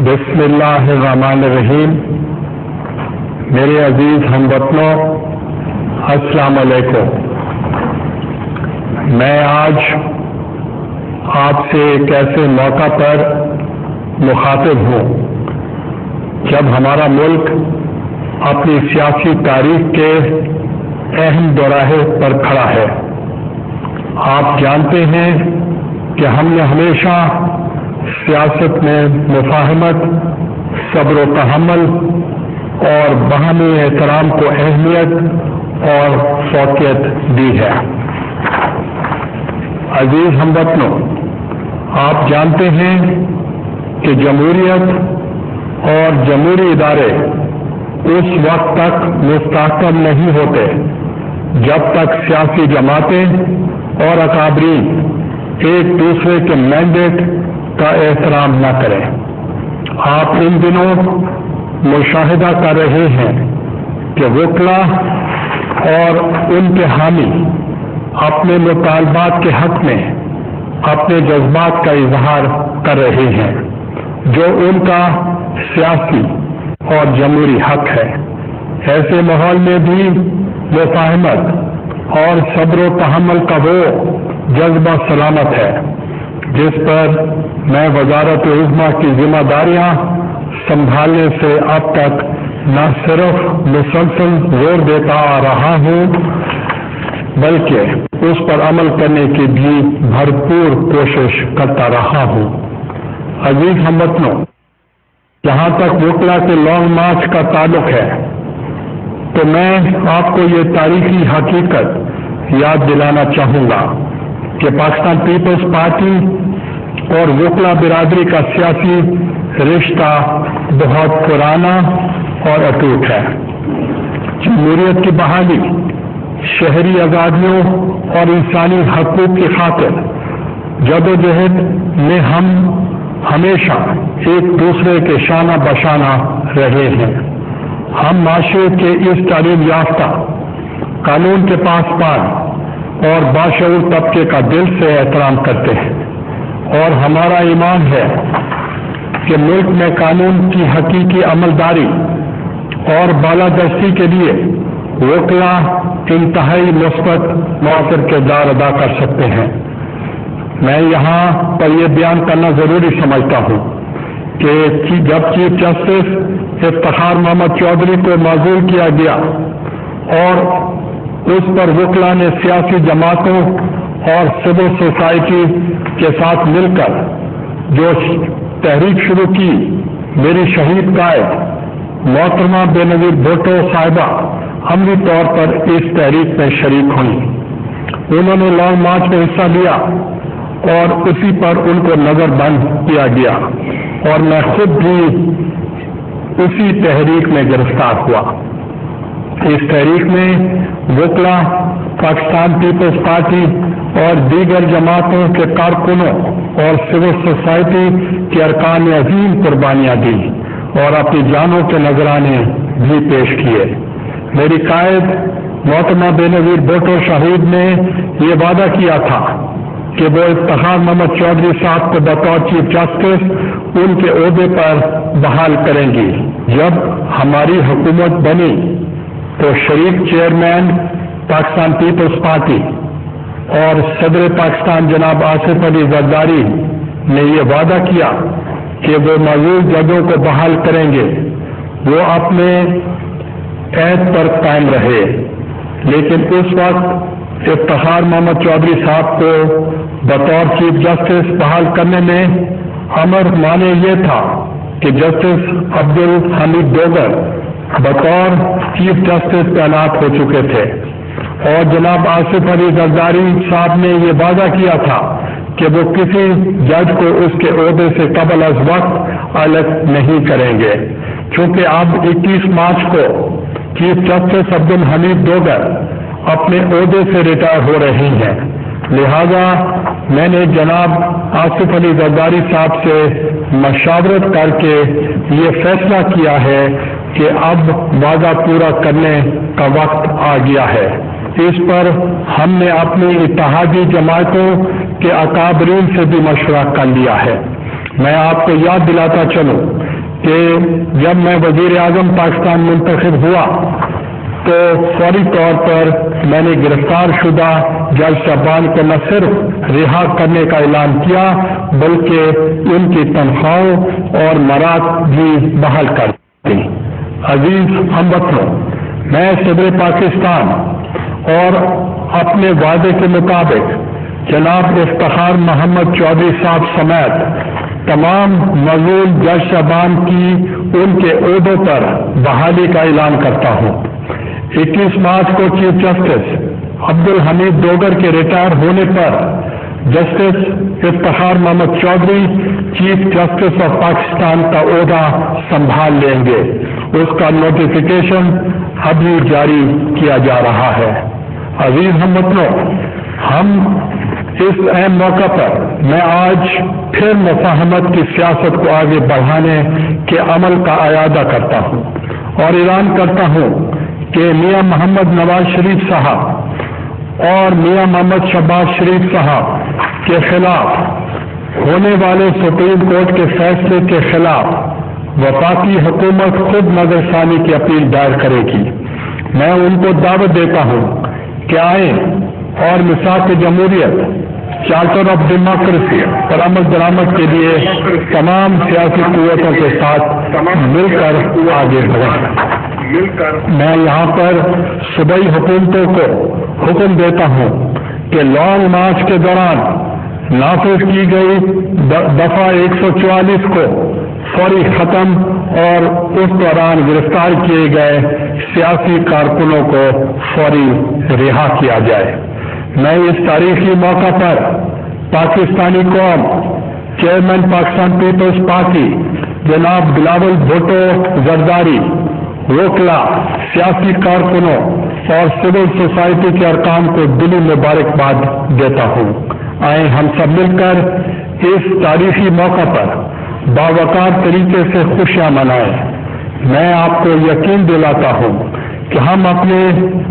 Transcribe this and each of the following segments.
بسم اللہ الرحمن الرحیم۔ میرے عزیز ہم وطنوں، السلام علیکم۔ میں آج آپ سے ایک ایسے موقع پر مخاطب ہوں جب ہمارا ملک اپنی سیاسی تاریخ کے اہم دوراہے پر کھڑا ہے۔ آپ جانتے ہیں کہ ہم نے ہمیشہ سیاست میں مفاہمت، صبر و تحمل اور باہمی احترام کو اہمیت اور فوقیت دی ہے۔ عزیز ہم وطنوں، آپ جانتے ہیں کہ جمہوریت اور جمہوری ادارے اس وقت تک مستحکم نہیں ہوتے جب تک سیاسی جماعتیں اور اکابرین ایک دوسرے کے مینڈیٹ کا احترام نہ کریں۔ آپ ان دنوں مشاہدہ کر رہے ہیں کہ وکلا اور ان کے حامی اپنے مطالبات کے حق میں اپنے جذبات کا اظہار کر رہے ہیں، جو ان کا سیاسی اور جمہوری حق ہے۔ ایسے ماحول میں بھی مفاہمت اور صبر و تحمل کا وہ جذبہ سلامت ہے جس پر میں وزارت عظمیٰ کی ذمہ داریاں سنبھالنے سے اب تک نہ صرف مسلسل زور دیتا آ رہا ہوں بلکہ اس پر عمل کرنے کی بھی بھرپور کوشش کرتا رہا ہوں۔ عزیز ہم وطنوں، جہاں تک وکلا کے لانگ مارچ کا تعلق ہے تو میں آپ کو یہ تاریخی حقیقت یاد دلانا چاہوں گا کہ پاکستان پیپلز پارٹی اور وکلا برادری کا سیاسی رشتہ بہت پرانا اور اٹوٹ ہے۔ جمہوریت کی بحالی، شہری آزادیوں اور انسانی حقوق کی خاطر جدوجہد میں ہم ہمیشہ ایک دوسرے کے شانہ بشانہ رہے ہیں۔ ہم معاشرے کے اس تعلیم یافتہ، قانون کے پاسبان اور باشعور طبقے کا دل سے احترام کرتے ہیں، اور ہمارا ایمان ہے کہ ملک میں قانون کی حقیقی عملداری اور بالادستی کے لیے وکلا انتہائی مثبت مؤثر کردار ادا کر سکتے ہیں۔ میں یہاں پر یہ بیان کرنا ضروری سمجھتا ہوں کہ جب چیف جسٹس افتخار محمد چودھری کو معزول کیا گیا اور اس پر وکلا نے سیاسی جماعتوں اور سول سوسائٹی کے ساتھ مل کر جو تحریک شروع کی، میری شہید قائد محترمہ بے نظیر بھٹو صاحبہ عملی طور پر اس تحریک میں شریک ہوئی۔ انہوں نے لانگ مارچ میں حصہ لیا اور اسی پر ان کو نظر بند کیا گیا، اور میں خود بھی اسی تحریک میں گرفتار ہوا۔ اس تحریک میں وکلا، پاکستان پیپلز پارٹی اور دیگر جماعتوں کے کارکنوں اور سول سوسائٹی کے ارکان نے عظیم قربانیاں دی اور اپنی جانوں کے نذرانے بھی پیش کیے۔ میری قائد محترمہ بے نظیر بھٹو شہید نے یہ وعدہ کیا تھا کہ وہ افتخار محمد چودھری صاحب کو بطور چیف جسٹس ان کے عہدے پر بحال کریں گی۔ جب ہماری حکومت بنی تو شریک چیئرمین پاکستان پیپلز پارٹی اور صدر پاکستان جناب آصف علی زرداری نے یہ وعدہ کیا کہ وہ معزول ججوں کو بحال کریں گے۔ وہ اپنے عہد پر قائم رہے، لیکن اس وقت افتخار محمد چودھری صاحب کو بطور چیف جسٹس بحال کرنے میں امر معنی یہ تھا کہ جسٹس عبدالحمید دوگر بطور چیف جسٹس تعینات ہو چکے تھے، اور جناب آصف علی زرداری صاحب نے یہ وعدہ کیا تھا کہ وہ کسی جج کو اس کے عہدے سے قبل از وقت الگ نہیں کریں گے۔ چونکہ اب 21 مارچ کو چیف جسٹس عبدالحمید دوگر اپنے عہدے سے ریٹائر ہو رہی ہیں، لہذا میں نے جناب آصف علی زرداری صاحب سے مشاورت کر کے یہ فیصلہ کیا ہے کہ اب وعدہ پورا کرنے کا وقت آ گیا ہے۔ اس پر ہم نے اپنی اتحادی جماعتوں کے اکابرین سے بھی مشورہ کر لیا ہے۔ میں آپ کو یاد دلاتا چلوں کہ جب میں وزیر اعظم پاکستان منتخب ہوا تو فوری طور پر میں نے گرفتار شدہ جج صاحبان کو نہ صرف رہا کرنے کا اعلان کیا بلکہ ان کی تنخواہوں اور مراد بھی بحال کر دی۔ عزیز ہم وطنوں، میں صدر پاکستان اور اپنے وعدے کے مطابق جناب افتخار محمد چودھری صاحب سمیت تمام معزول جج صاحبان کی ان کے عہدوں پر بحالی کا اعلان کرتا ہوں۔ 21 مارچ کو چیف جسٹس عبدالحمید دوگر کے ریٹائر ہونے پر justice Iftikhar Muhammad Chaudhry chief justice of Pakistan کا عہدہ سنبھال لیں گے۔ اس کا نوٹیفیکیشن ابھی جاری کیا جا رہا ہے۔ عزیز ہم وطنوں، ہم اس اہم موقع پر میں آج پھر مفاہمت کی سیاست کو آگے بڑھانے کے عمل کا اعادہ کرتا ہوں اور اعلان کرتا ہوں کہ میاں محمد نواز شریف صاحب اور میاں محمد شہباز شریف صاحب کے خلاف ہونے والے سپریم کورٹ کے فیصلے کے خلاف وفاقی حکومت خود نظر ثانی کی اپیل دائر کرے گی۔ میں ان کو دعوت دیتا ہوں کہ آئیں اور میثاق جمہوریت، چارٹر آف ڈیموکریسی اور عمل درآمد کے لیے تمام سیاسی قوتوں کے ساتھ مل کر آگے بڑھیں۔ میں یہاں پر صوبائی حکومتوں کو حکم دیتا ہوں کہ لانگ مارچ کے دوران نافذ کی گئی دفعہ 144 کو فوری ختم اور اس دوران گرفتار کیے گئے سیاسی کارکنوں کو فوری رہا کیا جائے۔ میں اس تاریخی موقع پر پاکستانی قوم، چیئرمین پاکستان پیپلز پارٹی جناب بلاول بھٹو زرداری، وکلا، سیاسی کارکنوں اور سول سوسائٹی کے ارکان کو دلی مبارکباد دیتا ہوں۔ آئیں ہم سب مل کر اس تاریخی موقع پر باوقار طریقے سے خوشیاں منائیں۔ میں آپ کو یقین دلاتا ہوں کہ ہم اپنے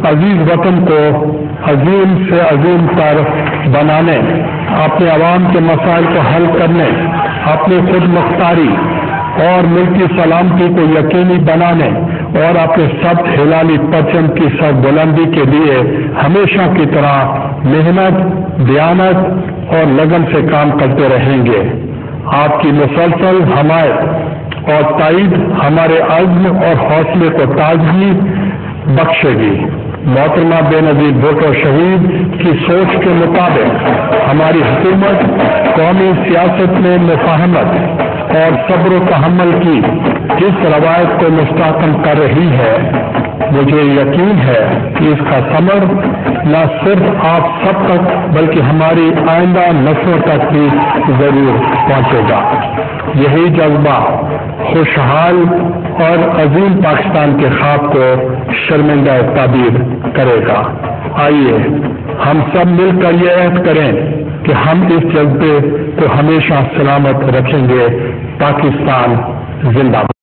عزیز وطن کو عظیم سے عظیم تر بنانے، اپنے عوام کے مسائل کو حل کرنے، اپنی خود مختاری اور ملکی سلامتی کو یقینی بنانے اور اپنے سب ہلالی پرچم کی سر بلندی کے لیے ہمیشہ کی طرح محنت، دیانت اور لگن سے کام کرتے رہیں گے۔ آپ کی مسلسل حمایت اور تائید ہمارے عزم اور حوصلے کو تازگی بخشے گی۔ محترمہ بے نظیر بھٹو شہید کی سوچ کے مطابق ہماری حکومت قومی سیاست میں مفاہمت اور صبر و تحمل کی جس روایت کو مستحکم کر رہی ہے، مجھے یقین ہے کہ اس کا ثمر نہ صرف آپ سب تک بلکہ ہماری آئندہ نسلوں تک بھی ضرور پہنچے گا۔ یہی جذبہ خوشحال اور عظیم پاکستان کے خواب کو شرمندہ تعبیر کرے گا۔ آئیے ہم سب مل کر یہ عہد کریں کہ ہم اس جذبے کو ہمیشہ سلامت رکھیں گے۔ پاکستان زندہ باد۔